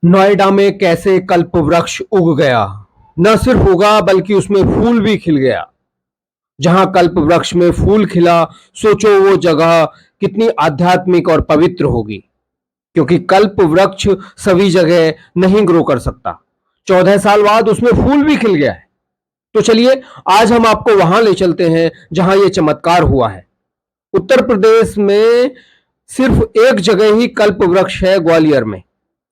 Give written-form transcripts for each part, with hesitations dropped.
नोएडा में कैसे कल्प वृक्ष उग गया। न सिर्फ उगा बल्कि उसमें फूल भी खिल गया। जहां कल्प वृक्ष में फूल खिला, सोचो वो जगह कितनी आध्यात्मिक और पवित्र होगी, क्योंकि कल्प वृक्ष सभी जगह नहीं ग्रो कर सकता। 14 साल बाद उसमें फूल भी खिल गया है। तो चलिए आज हम आपको वहां ले चलते हैं जहां यह चमत्कार हुआ है। उत्तर प्रदेश में सिर्फ एक जगह ही कल्प वृक्ष है, ग्वालियर में,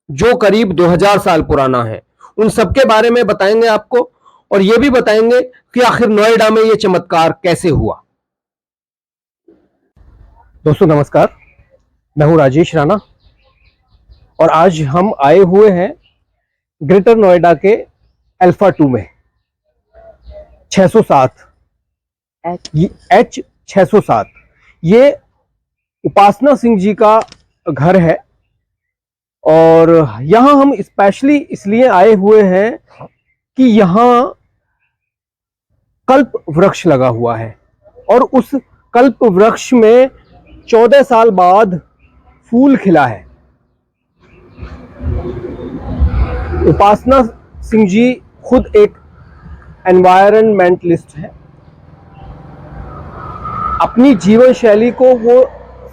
जो करीब 2000 साल पुराना है। उन सबके बारे में बताएंगे आपको, और यह भी बताएंगे कि आखिर नोएडा में यह चमत्कार कैसे हुआ। दोस्तों नमस्कार, मैं हूं राजेश राणा और आज हम आए हुए हैं ग्रेटर नोएडा के अल्फा 2 में 607 H607। ये उपासना सिंह जी का घर है और यहां हम स्पेशली इसलिए आए हुए हैं कि यहां कल्प वृक्ष लगा हुआ है और उस कल्प वृक्ष में 14 साल बाद फूल खिला है। उपासना सिंह जी खुद एक एनवायरनमेंटलिस्ट है। अपनी जीवन शैली को वो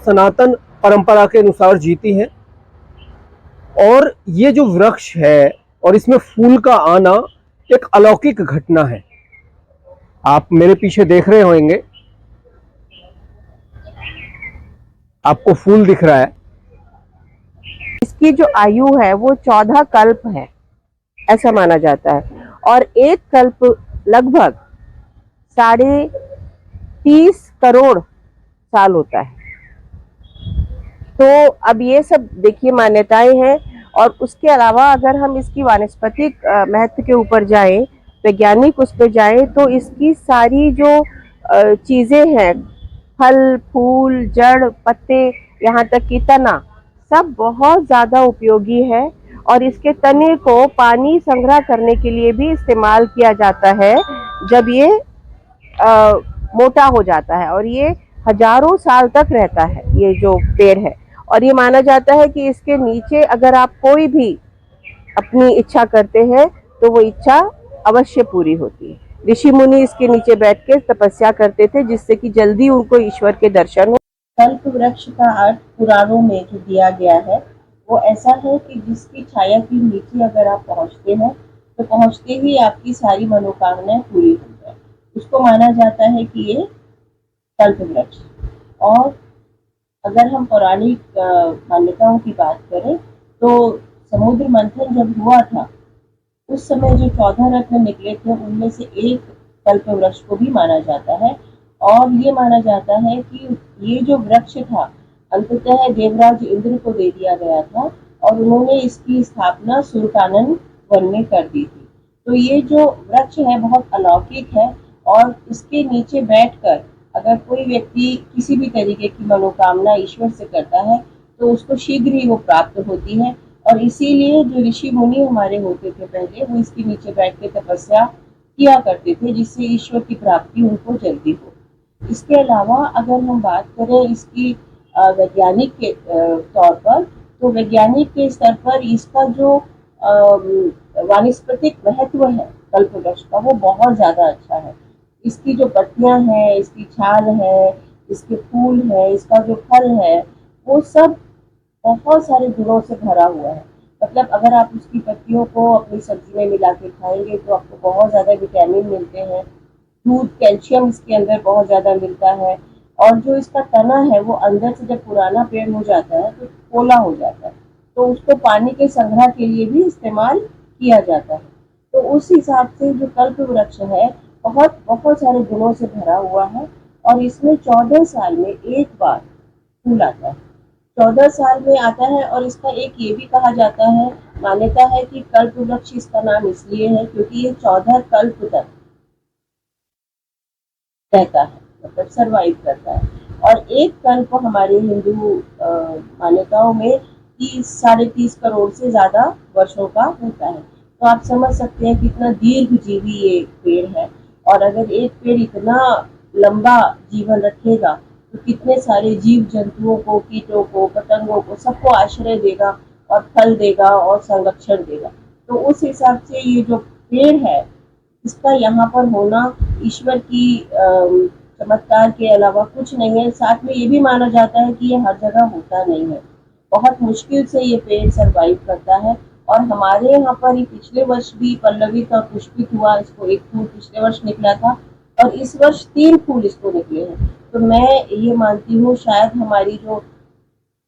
सनातन परंपरा के अनुसार जीती हैं और ये जो वृक्ष है और इसमें फूल का आना एक अलौकिक घटना है। आप मेरे पीछे देख रहे होंगे, आपको फूल दिख रहा है। इसकी जो आयु है वो 14 कल्प है, ऐसा माना जाता है, और एक कल्प लगभग 30.5 करोड़ साल होता है। तो अब ये सब देखिए मान्यताएं हैं। और उसके अलावा अगर हम इसकी वानस्पतिक महत्व के ऊपर जाएं, वैज्ञानिक उस पर जाएं, तो इसकी सारी जो चीजें हैं, फल, फूल, जड़, पत्ते, यहाँ तक कि तना, सब बहुत ज़्यादा उपयोगी है। और इसके तने को पानी संग्रह करने के लिए भी इस्तेमाल किया जाता है जब ये मोटा हो जाता है, और ये हजारों साल तक रहता है ये जो पेड़ है। और ये माना जाता है कि इसके नीचे अगर आप कोई भी अपनी इच्छा करते हैं तो वो इच्छा अवश्य पूरी होती है। ऋषि मुनि इसके नीचे बैठ के तपस्या करते थे जिससे कि जल्दी उनको ईश्वर के दर्शन हो। कल्प वृक्ष का अर्थ पुराणों में जो दिया गया है वो ऐसा है कि जिसकी छाया के नीचे अगर आप पहुंचते हैं तो पहुंचते ही आपकी सारी मनोकामनाएं पूरी हो जाए। उसको माना जाता है कि ये कल्प वृक्ष। और अगर हम पौराणिक मान्यताओं की बात करें तो समुद्र मंथन जब हुआ था उस समय जो 14 रत्न निकले थे उनमें से एक कल्प वृक्ष को भी माना जाता है। और ये माना जाता है कि ये जो वृक्ष था अंततः देवराज इंद्र को दे दिया गया था और उन्होंने इसकी स्थापना सुरकानन वन में कर दी थी। तो ये जो वृक्ष है बहुत अलौकिक है और इसके नीचे बैठकर अगर कोई व्यक्ति किसी भी तरीके की मनोकामना ईश्वर से करता है तो उसको शीघ्र ही वो प्राप्त होती है। और इसीलिए जो ऋषि मुनि हमारे होते थे पहले, वो इसके नीचे बैठ के तपस्या किया करते थे जिससे ईश्वर की प्राप्ति उनको जल्दी हो। इसके अलावा अगर हम बात करें इसकी वैज्ञानिक के तौर पर, तो वैज्ञानिक के स्तर पर इसका जो वानस्पतिक महत्व है कल्प वृक्ष का वो बहुत ज़्यादा अच्छा है। इसकी जो पत्तियां हैं, इसकी छाल है, इसके फूल है, इसका जो फल है, वो सब बहुत सारे गुणों से भरा हुआ है। मतलब अगर आप उसकी पत्तियों को अपनी सब्जी में मिला के खाएंगे तो आपको बहुत ज़्यादा विटामिन मिलते हैं। दूध, कैल्शियम इसके अंदर बहुत ज़्यादा मिलता है। और जो इसका तना है वो अंदर से जब पुराना पेड़ हो जाता है तो पोला हो जाता है, तो उसको पानी के संग्रह के लिए भी इस्तेमाल किया जाता है। तो उस हिसाब से जो कल्प वृक्ष है बहुत बहुत सारे गुणों से भरा हुआ है। और इसमें 14 साल में एक बार फूल आता है, 14 साल में आता है। और इसका एक ये भी कहा जाता है, मान्यता है कि कल्प वृक्ष इसका नाम इसलिए है क्योंकि ये 14 कल्प तक रहता है, मतलब सरवाइव करता है। और एक कल्प हमारे हिंदू मान्यताओं में 30-30.5 करोड़ से ज्यादा वर्षों का होता है। तो आप समझ सकते हैं कितना दीर्घजीवी ये पेड़ है। और अगर एक पेड़ इतना लंबा जीवन रखेगा तो कितने सारे जीव जंतुओं को, कीटों को, पतंगों को, सबको आश्रय देगा और फल देगा और संरक्षण देगा। तो उस हिसाब से ये जो पेड़ है इसका यहाँ पर होना ईश्वर की चमत्कार के अलावा कुछ नहीं है। साथ में ये भी माना जाता है कि ये हर जगह होता नहीं है, बहुत मुश्किल से ये पेड़ सरवाइव करता है। और हमारे यहाँ पर ही पिछले वर्ष भी पल्लवित और पुष्पित हुआ, इसको एक फूल पिछले वर्ष निकला था और इस वर्ष 3 फूल इसको निकले हैं। तो मैं ये मानती हूँ शायद हमारी जो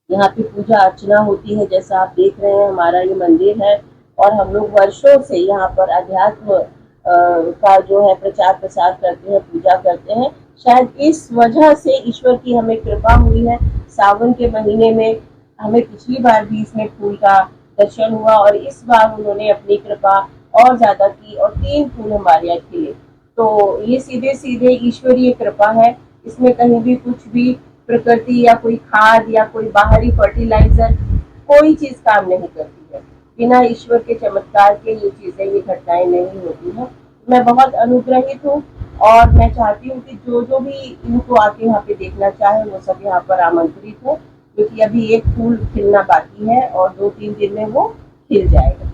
यहाँ पे पूजा अर्चना होती है, जैसा आप देख रहे हैं हमारा ये मंदिर है और हम लोग वर्षों से यहाँ पर अध्यात्म का जो है प्रचार प्रसार करते हैं, पूजा करते हैं। शायद इस वजह से ईश्वर की हमें कृपा हुई है। सावन के महीने में हमें पिछली बार भी इसमें फूल का दर्शन हुआ और इस बार उन्होंने अपनी कृपा और ज्यादा की और 3 फूल हमारे यहाँ खिले। तो ये सीधे सीधे ईश्वरीय कृपा है, इसमें कहीं भी कुछ भी प्रकृति या कोई खाद या कोई बाहरी फर्टिलाइजर कोई चीज काम नहीं करती है। बिना ईश्वर के चमत्कार के ये चीजें, ये घटनाएं नहीं होती हैं। मैं बहुत अनुग्रहित हूँ और मैं चाहती हूँ कि जो जो भी इनको आके यहाँ पे देखना चाहे वो सब यहाँ पर आमंत्रित हो, क्योंकि अभी एक फूल खिलना बाकी है और 2-3 दिन में वो खिल जाएगा।